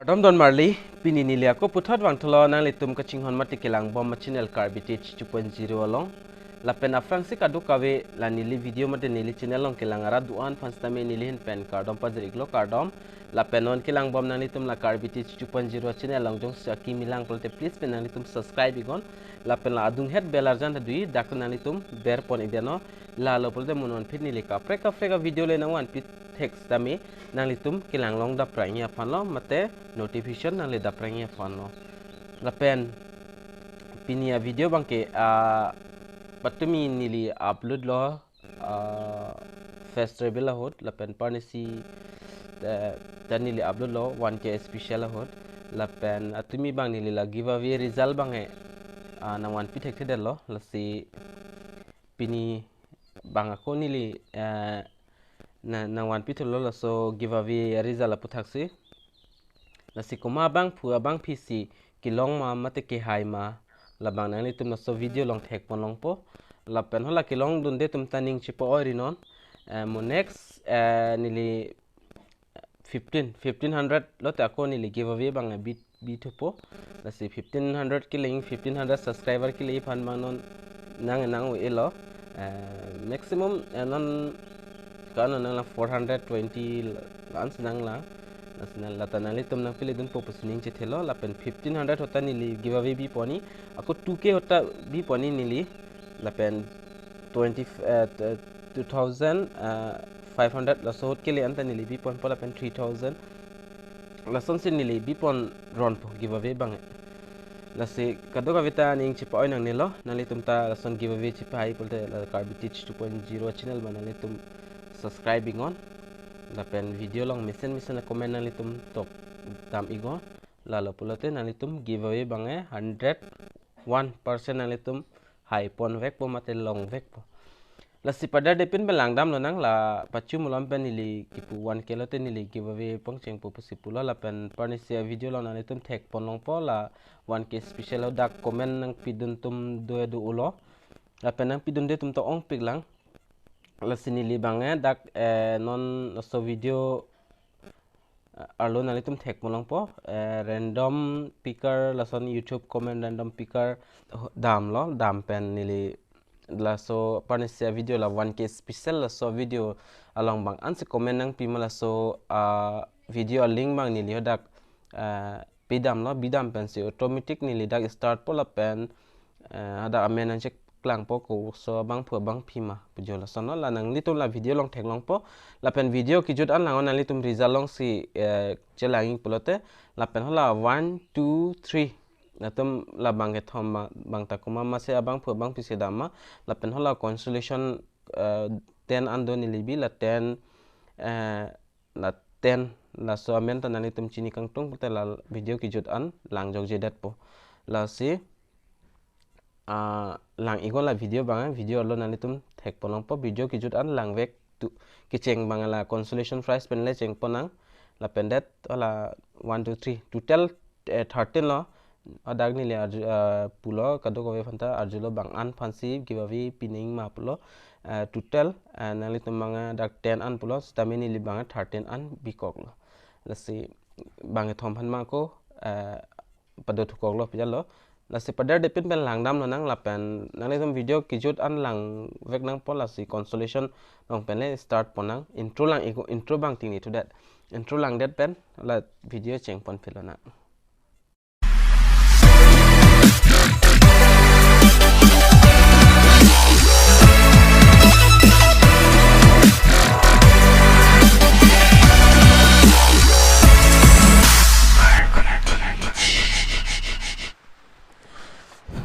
Kardom don marli pini nilia ko puthat wang tholo nang litum ka chinghon mati Kelang bom channel Karbi 2.0 along lapen afrang si kadu kawe la nili video mate nili channel long Kelang ara duan fanstame nili hin pen Kardom pajriklo Kardom lapen on Kelang bom nang litum la Karbi 2.0 channel long jong saki milang polte please pen nang litum subscribe igon lapen la adung head bell arjan dui dak nang litum ber pon ideno la lo polte monon pin nili ka preka video le nang wan pit text dami nang litum Kelang long da pranya fanlo mate notification nang le da pranya fanlo lapen pinia video bangke patumi nili upload lo festival hot lapen parnesi dan nili upload lo 1k special hot lapen atumi bang nili la giveaway result bang nang wan pitek tedel lo lasi pini bang ako nili nang wan pitek lo laso giveaway result APHUTHAK si lasi kuma bang pua bang PC Kelong ma mate ke hai ma labang nang litum naso video long thek pon long po lapen hola Kelong dunde tum taning chipo ori non mo next nili 1500 lo ta ko nili giveaway bang bit po lasi 1500 killing 1500 subscriber kili pan bang non nang elo maximum non kan nang 420 lans nang la nasional latan litum nang pili dun popus ning chethelo lapen 1500 hota nili giveaway bi poni aku 2k hota bi poni nili lapen 2500 laso hot kele anta nili bi pon pola pen 3000 lason sin nili bi pon ron po giveaway bang lasi kado ka vita ning chipa nang nilo nalitum ta lason giveaway chipa hai polte Karbi 2.0 channel manalitum subscribing on lapen video long mesen na comment nalitum top tam igo lalo pulote nalitum giveaway bange 101% nalitum high pon vek po mate long vek po lasi pada depin belang dam nang la pachu mulam pen nili kipu 1 kilo te nili giveaway pong cheng po pusipula lapen parnisia video long nalitum tek pon long po la 1k special dak comment nang pidun tum do ulo lapen nang pidun de tum to ong piglang lasi nili bange dak non so video arlo nalitum thek molang po random picker lason YouTube comment random picker dam lo dam pen nili laso parnisia video la 1k special laso video along bang anse comment nang pimala so video link bang nili dak bidam pen si automatic nili dak start po la pen ada amen check klang po ko so bang phu bang phima pujola sono la nang litum la video long thek long po la pen video ki jut an lang on litum result long si chelang pulote la pen hola 1 2 3 natum la bang ke thom bang ta kuma ma se abang phu bang pise dama la pen hola consolation 10 ando ni libi la 10 la so amen ta litum chini kang tung pulte la video ki jut an lang jog jedat po la si lang igon la video bang video lo nalitum thek ponong po video ki jut an lang vek tu kicheng bang la consolation prize pen le cheng ponang la pendet ola 1 2 3 total 13 lo adag ni le pulo kado ko fanta arjulo bang an fancy giveaway pining ma pulo total nalitum bang dak 10 an pulo stamini li bang 13 an bikok lo lasi bang thom phan ma ko pado thukok lo pijalo lasi pada depin pen lang dam nang lapen nalitum video kijut an lang vek nang pola si consolation nong pen le start ponang intro bang ting ni to that intro lang that pen la video cheng pon filona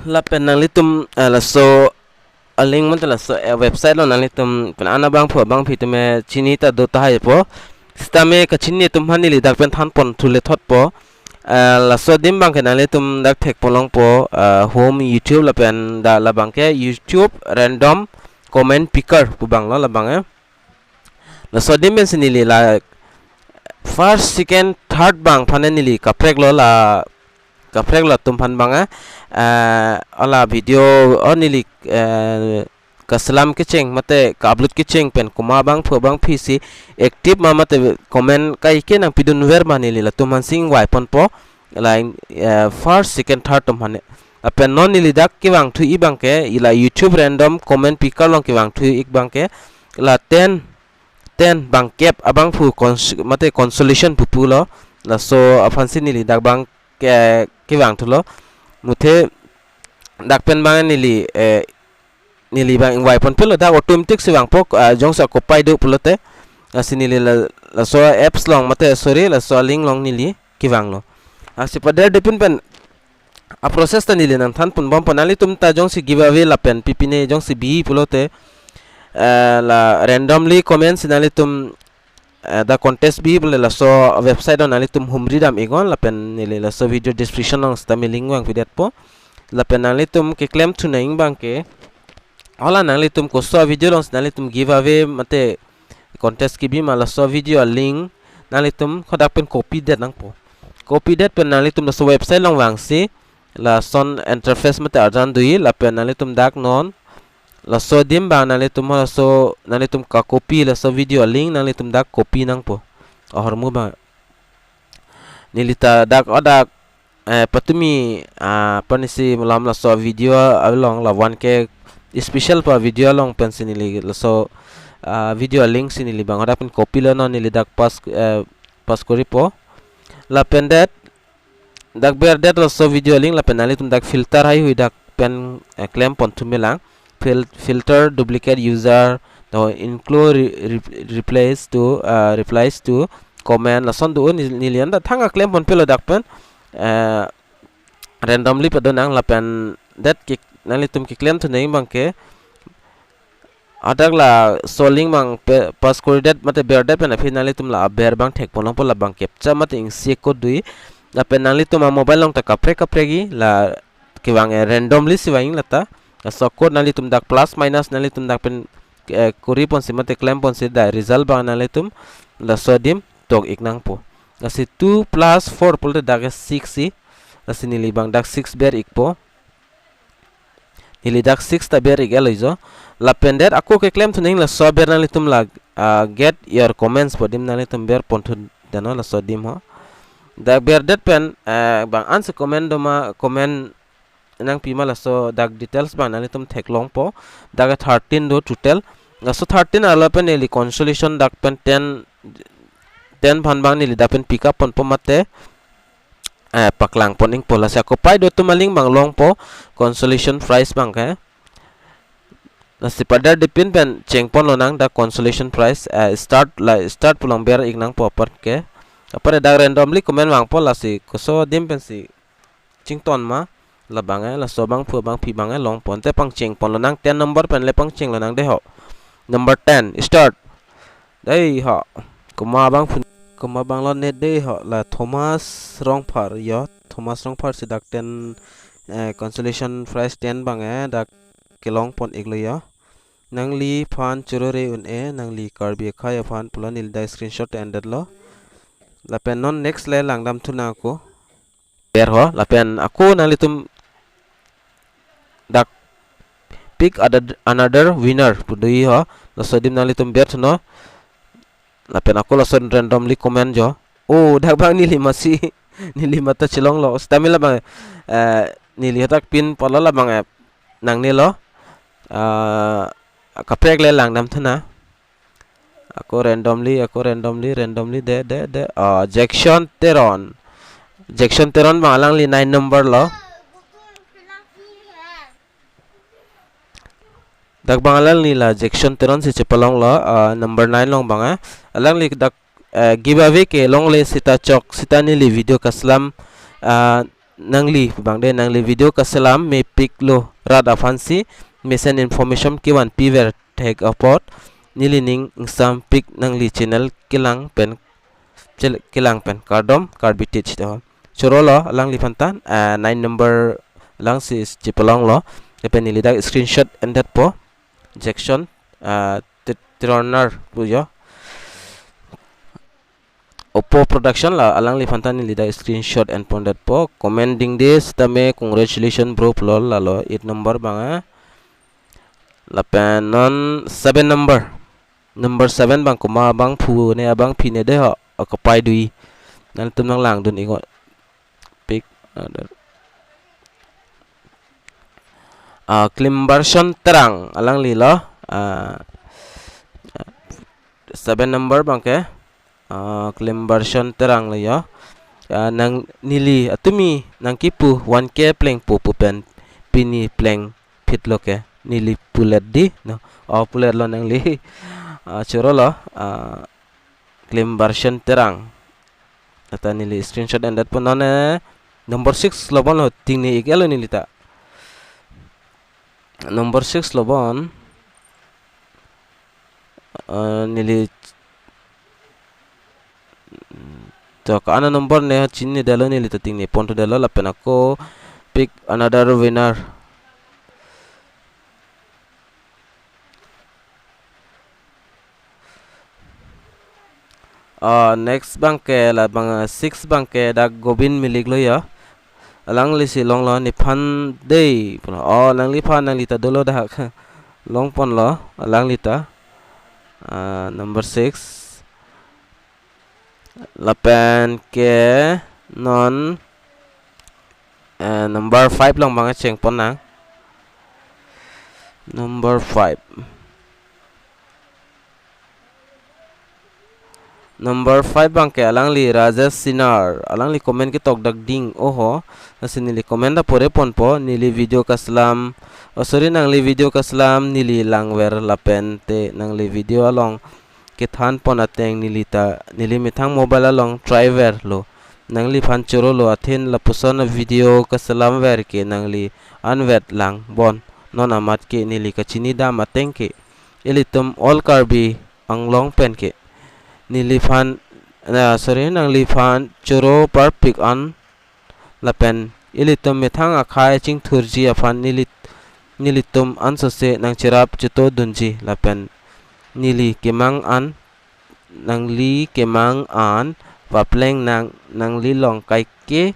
lapen nang litum laso aling man laso website lo nang litum ana bang phu bang phitume chini ta do ta hai po stame ka chini tum hani li dak pen than pon thule thot po laso dim bang ke nang litum dak thek polong po home YouTube lapen da la bang ke YouTube random comment picker pu bang lo la bang laso dim ben sinili la first second third bang phanenili ka prek lo la tum phan bang ala video onili kasalam kicing mate kablut kicing pen kuma bang phu bang pc active ma mate comment kai ke nang pidun ver mani lila tuman sing wai pon po line first second third tum hane apen non nili dak ki wang thu i bang ke ila YouTube random comment picker long ki wang thu ik bang ke la 10 bang kep abang phu mate consolation pupu lo la so afansi nili dak bang ke ki wang thu lo muthe dak pen bang nili nili bang wai pon pelo dak automatic si wang pok jong sa ko pai do pulote asinili la so apps long mate sorry la so link long nili ki wang lo asi pada depin pen a process ta nili nan than pun bom panali tum ta jong si giveaway la pen pipine jong si bi pulote la randomly comments nali tum the contest bi bole la so website on nali tum humri dam igon la pen nili la so video description on sta link wang video po la pen nali tum ke claim tu naing bang ke ola nali tum ko so video long nali tum giveaway mate contest ki bi ma la so video link nali tum khodak pen copy det nang po copy that pen nali tum la so website long wang si la son interface mate arjan dui la pen nali tum dak non la so dim bang nali tum la so nali tum ka copy la so video link nali tum dak copy nang po hormu ba nilita dak odak patumi panisi malam la so video along la 1k special pa video long pen sinili la so video link sinili bang odak pen copy la non nili dak pas kori po la pen that dak ber that la so video link la pen nali tum dak filter hai hui dak pen claim pon tumelang filter duplicate user to include replace to replies to comment la son do nilian da thanga claim pon pelo dak pen randomly padonang la pen that ki nali tum ki claim to nei bang ke adak la soling bang pas kori dat mate ber dat pen finally tum la ber bang thek pon la bang capture mate ing se ko dui la pen nali tum mobile long ta kapre gi la ki wang randomly si wang lata so code nali tum dak plus minus nali tum dak pen kori pon si mate claim pon si da result bang nali tum la sodim tok iknang po asi 2 plus 4 pol dak 6 si asi nili bang dak 6 ber ik po nili dak 6 ta ber ik eloizo la pendet aku ke claim tuning la so ber nali tum la get your comments po dim nali tum ber pon tu dano la so dim ho dak ber det pen bang answer comment do ma comment nang pima la so dak details bang nali tum theklong po dak 13 do total la so 13 ala pen eli consolation dak pen 10 bhan bang nili dak pen pick up pon po mate paklang poning pola sa ko pai do tumaling bang long po consolation prize bang ke nasi pada dipin pen cheng pon lonang da consolation prize start pulang ber iknang po par ke apare da randomly comment bang po la si ko so dim pen si chington ma la bang la so bang phu bang pi bang long pon te pang cheng pon lonang 10 number pen le pang cheng lonang de ho number 10 start dei ho kuma bang lo net de ho la Thomas Rongphar yo Thomas Rongphar si dak 10 consolation prize 10 bang dak Kelong pon iglo yo nangli phan churore un nangli Karbi khaya phan pulanil da screenshot ended lo la pen non next le langdam thuna ko ber ho la pen aku nangli tum dak pick another winner pudui ho la sodim nangli tum ber thuno la pen aku la son randomly comment jo dak bang nili masi nili mata chilong lo stamila bang nili hatak pin polo la bang nang ni lo kaprek le langdam thana aku randomly de Jackson Teron bang alang li 9 number lo dak bang alang li la Jackson Teron si chepalong lo number 9 long bang alang li dak giveaway ke long le sita chok sita ni li video kaslam nangli bang de nangli video kaslam me pick lo rada fancy mission information kiwan piver take upot nilining sam pick nangli channel kilang pen Kardom Karbi teach to chorolo lang li fantan 9 number lang si chipalong lo pen nili da screenshot and that po Jackson Tirner puyo Oppo production la alang li fantan nili da screenshot and pon that po commenting this tame congratulations bro lol lalo 8 number bang lapen non 7 number 7 bang kuma bang phu ne abang phi ne de ho akapai dui nan tum nang lang dun ingot pick klimbarson terang alang li lo 7 number bang ke klimbarson terang lo yo nang nili atumi nang kipu 1k pleng pu pen pini pleng pit lo ke nili pulet di no pulet lo nang li churo lo klimbarson terang ata nili screenshot and that pun none number 6 lo bon lo ting ni ikelo nili ta number 6 lo bon nili to kana number ne chinni dalo nili ta ting ni ponto dalo la pena ko pick another winner next bangke la bang 6 bangke da gobin milik lo ya alang li si long lo ni phan dei lang li phan nang li ta dolo da long pon lo alang li ta number 6 lapen ke non number 5 long bang cheng pon na number 5 number 5 bang ke alang li Rajesh Sinar alang li comment ki tok dak ding oho asin li comment da pore pon po nili video kaslam sorry nang li video kaslam nili langwer lapen te nang li video along ke than pon ateng nili mithang mobile along driver lo nang li phan choro lo athen la puson video kaslam wer ke nang li anwet lang bon non amat ke nili kachini da mateng ke elitum all Karbi Anglong pen ke nili phan sorry nang li phan choro par pick on lapen elitum mithang akhai ching thurji afan nilitum ansose nang chirap chito dunji lapen nili kemang an nang li kemang an papleng nang li long kai ke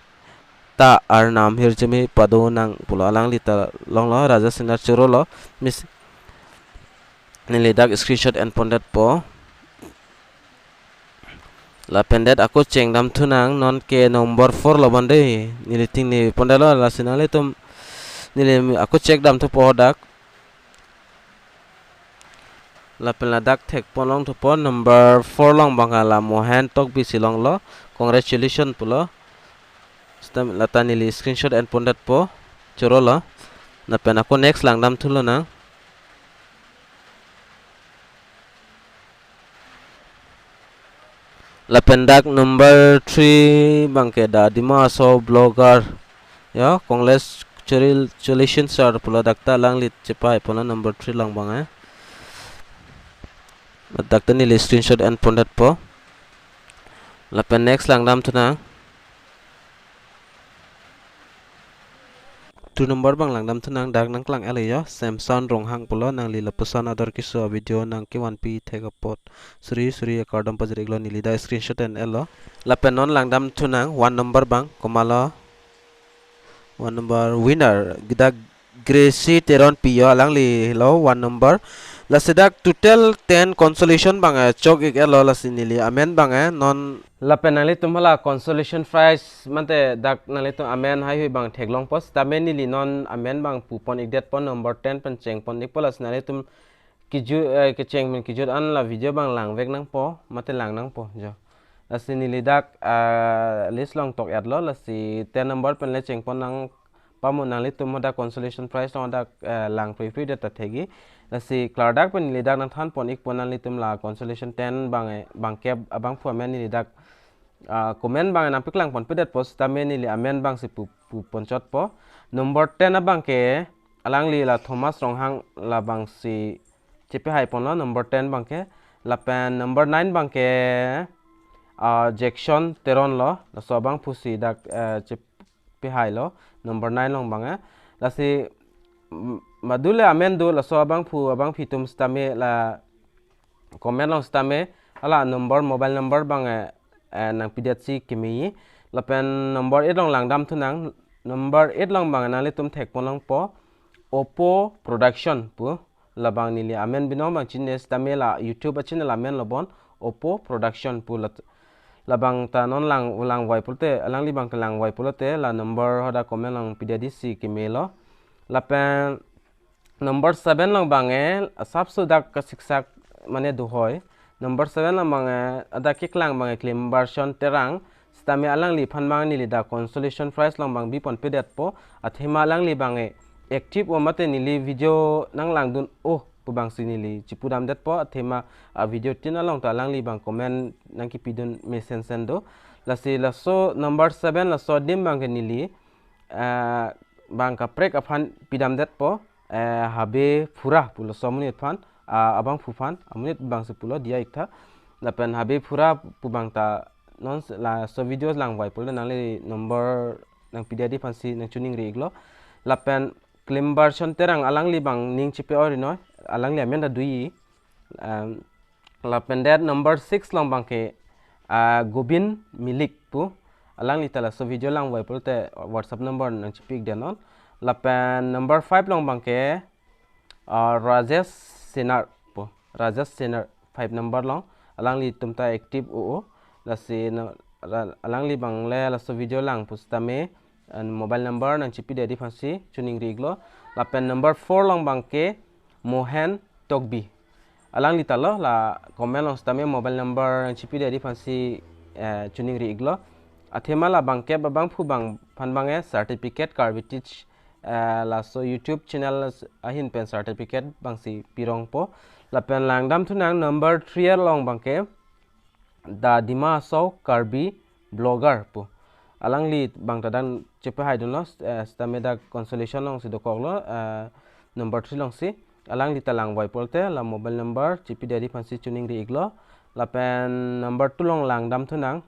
ta ar nam hirjemi pado nang pulo alang li ta long lo Rajesh Sinar choro lo mis nili dak screenshot and pondat po la pendet aku ceng dam tunang non ke nomor 4 lo bande nili ting ni pondalo la sinale tum nili aku cek dam tu podak la penladak tek ponlong tu pon number 4 long bangala mohan tok bi silong lo congratulations pulo stam lata nili screenshot and pondat po choro lo na pen aku next lang dam tulo na la pendak number 3 bangke da dimaso blogger ya congratulations sir pulo dakta lang lit cepai pona number 3 lang bang dakta ni screenshot and pondat po la pen next lang dam tuna 2 number bang lang dam tunang dak nang klang ele yo Samsung rong hang pulo nang li lapusan ador kiso video nang ki 1p thega pot suri Kardom pajreglo nili da screenshot and elo la pen non lang dam tunang 1 number bang komalo 1 number winner gida Gracie Teron Pio alang li lo 1 number la sedak total 10 consolation bang chok ik elo la sinili amen bang non la penali tumhala consolation prize mante dak nali tum amen hai hui bang theklong pos tamen nili non amen bang pupon ik det pon number 10 pen cheng pon ik polas nali tum kiju ke cheng min kijut an la video bang lang vek nang po mate lang nang po jo la sinili dak list long tok yat lo la si 10 number pen le cheng pon nang pamu nali tum da consolation prize long dak lang free data thegi si clardak pen lidak nang than pon ik ponan litum la consolation 10 bang kep abang fu amen ni lidak comment bang nang piklang pon pedet post tamen ni amen bang si pu ponchot po number 10 abang ke alang li la Thomas ronghang la bang si chepe hai pon lo number 10 bang ke la pen number 9 bang ke Jackson Teron lo la so bang fu si dak chepe hai lo number 9 long bang la si madule amen do la so abang fitum stame la comment long stame ala number mobile number bang nang pidat si kimi la pen number 8 long lang dam thunang number 8 long bang na le tum thek pon long po Oppo production pu labang nili amen binom bang chines tamela YouTube channel amen lobon Oppo production pulat labang ta non lang wai pulte alang li bang lang wai pulte la number hoda komen lang pidadi si kimelo lapen number 7 lang bange sabso dak siksak mane duhoy number 7 lang bange ada kiklang bange claim version terang stami alang li phanmang ni li da consolation prize lang bang bipon pedet po at himalang li bange active o mate ni li video nang lang dun pubang sinili cipudam det po thema video tina long ta lang li bang comment nang ki pidun mesen sendo laso number 7 laso dim bang nili bang ka prek aphan pidam det po habe phura pulo somunit phan abang phufan amunit bang se pulo dia ikta lapen habe phura pubang ta non la so videos lang wai pulo nang li number nang pidadi phansi nang tuning ri iglo lapen claim version terang alang li bang ning chipe ori no alang li amenda dui lapen that number 6 long bang ke gobin milik pu alang li tala so video lang wai pulte whatsapp number nang chipik denon lapen number 5 long bang ke rajesh senar pu rajesh senar 5 number long alang li tumta active lasi alang li bang le la so video lang pustame mobile number nang chipi dedi phansi tuning riglo lapen number 4 long bang ke mohen togbi alang li talo la comment long stame mobile number nang chipi dedi phansi tuning riglo athema la bang ke babang phu bang phan bange certificate Karbi teach la so YouTube channel ahin pen certificate bang si pirong po lapen langdam thunang number 3 long bang ke da dima so Karbi blogger po alang li bang tadan chepe haidono stame da consolation long si dokoglo number 3 long si alang li talang wai polte la mobile number chipi dedi phansi tuning ri iglo lapen number 2 long langdam thunang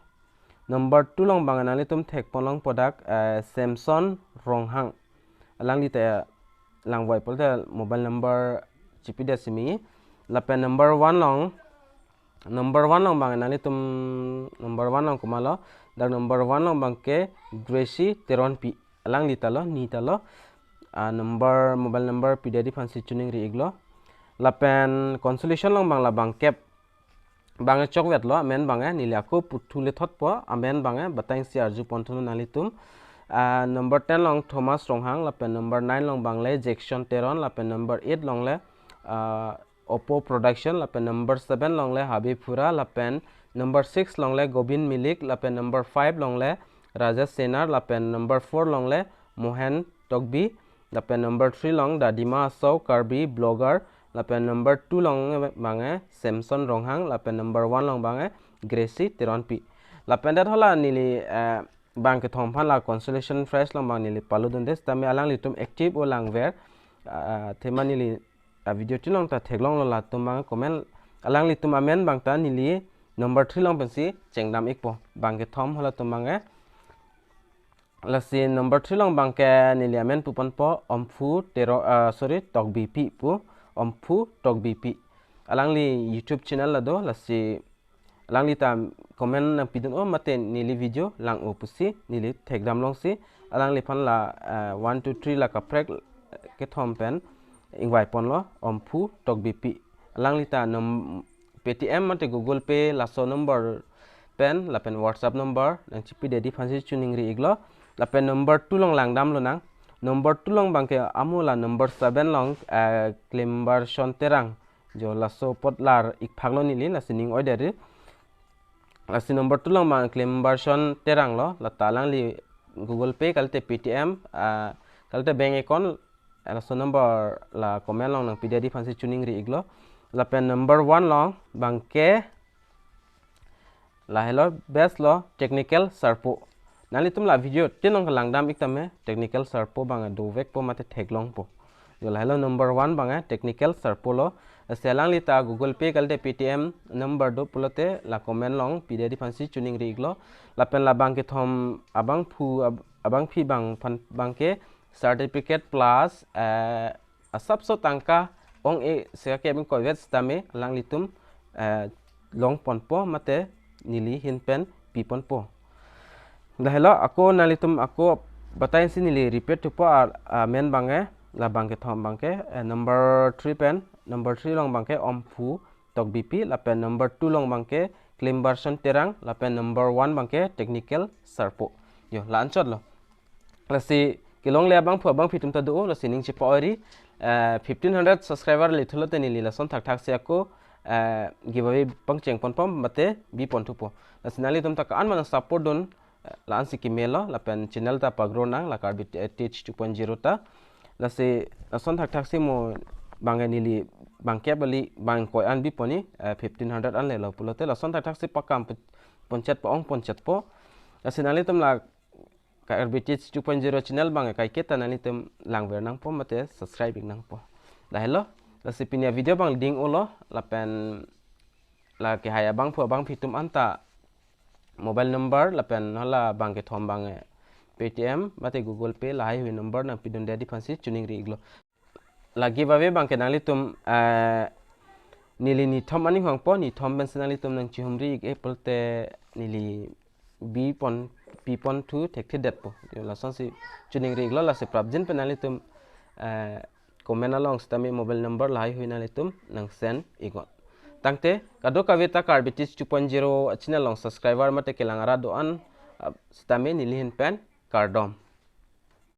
number 2 long bang anali tum thek polong product Samsung ronghang alang li ta lang wai polte mobile number chipi de simi lapen number 1 long bang anali tum number 1 long kumalo dak number 1 long bang ke Gracie teron pi alang li talo ni talo number mobile number pidedi phansi tuning ri iglo lapen consolation long bang la bang kep bang chokwet lo amen bang nili ako puthule thot po amen bang batang si arju ponthunu nalitum number 10 long Thomas ronghang lapen number 9 long bang le Jackson teron lapen number 8 long le Oppo production lapen number 7 long le Habib Pura lapen number 6 long le Gobin Milik lapen number 5 long le Rajesh Senar lapen number 4 long le Mohen Togbi lapen number 3 long Dadima Sau Karbi blogger lapen number 2 long bange Samson Ronghang lapen number 1 long bange Gracie Tironpi lapen dat hola nili bang ke thomphan la consolation fresh long bang nili paludun des tami alang litum active o lang ver thema nili video tilong ta theklong la tumang comment alang li tum amen bang ta nili number 3 long pensi chengdam ikpo bang ke thom hola tumang lasi number 3 long bang ke nili amen pupan po omfu togbi pi pu omfu togbi pi alang li YouTube channel la do lasi alang li ta comment na pidun mate nili video lang pusi nili thekdam long si alang li phan la 1 2 3 la ka prek ke thom pen ingwai pon lo omfu togbi pi alang li ta Paytm mate Google Pay LASO number pen la pen WhatsApp number nang chipi dedi phansi tuning ri iglo la pen number 2 long langdam lo nang number 2 long bangke amula number 7 long claim version terang jo LASO potlar ik phaglo nili la sining oi deri la si number 2 long bang claim version terang lo la talang li Google Pay kalte Paytm kalte bank account LASO number la comment long nang pidedi phansi tuning ri iglo la pen number 1 long bangke la hello best lo technical sarpo nali tum la video tinong langdam iktame technical sarpo banga do vek po mate theklong po jo la hello number 1 banga technical sarpo lo selang lita Google Pay kalte Paytm number do pulote la comment long pidedi phansi tuning ri iglo la pen la bangke thom abang phi bang bangke certificate plus asapso tangka ong seka ke bing kovet stame lang litum long ponpo mate nili hinpen pipon po dahelo ako nalitum ako batain si nili repeat po men bange la bangke thom bangke number 3 pen number 3 long bangke ompu tok BP lapen number 2 long bangke claim version terang lapen number 1 bangke technical sarpo yo lanchot lo lasi Kelong le bang phu bang fitum ta do lasi ning chi poiri 1500 subscriber le thulo te ni la son thak thak se ko giveaway pang cheng pon pom mate bi pon thu po lasinali tum ta kan man support don lan si kimelo lapen channel ta pagro nang la Karbi teach 2.0 ta lasi son thak thak se mo banganili bangke bali bang koi an bi poni 1500 an le lo pulote la son thak thak se pakam ponchat po ong ponchat po lasinali tum la Karbi teach 2.0 channel bang kai kita nani tum langwer nang po mate subscribing nang po la hello la sipinia video bang ding ulo la pen la ke haya bang phu bang fitum anta mobile number la pen hala bang ke thom bang Paytm mate Google Pay la hai number na pidon daddy fancy tuning ri iglo la giveaway bang ke nali tum nili ni thom ani hang po ni thom ben sanali tum nang chihumri ig apple te nili b pon p pon 2 tek det po la son si tuning ri iglo la se prabjin penali tum comment along stami mobile number lai huina letum nang send igot tangte kado kavita Karbi teach 2.0 channel long subscriber mate kelangara doan stami nilihin pen Kardom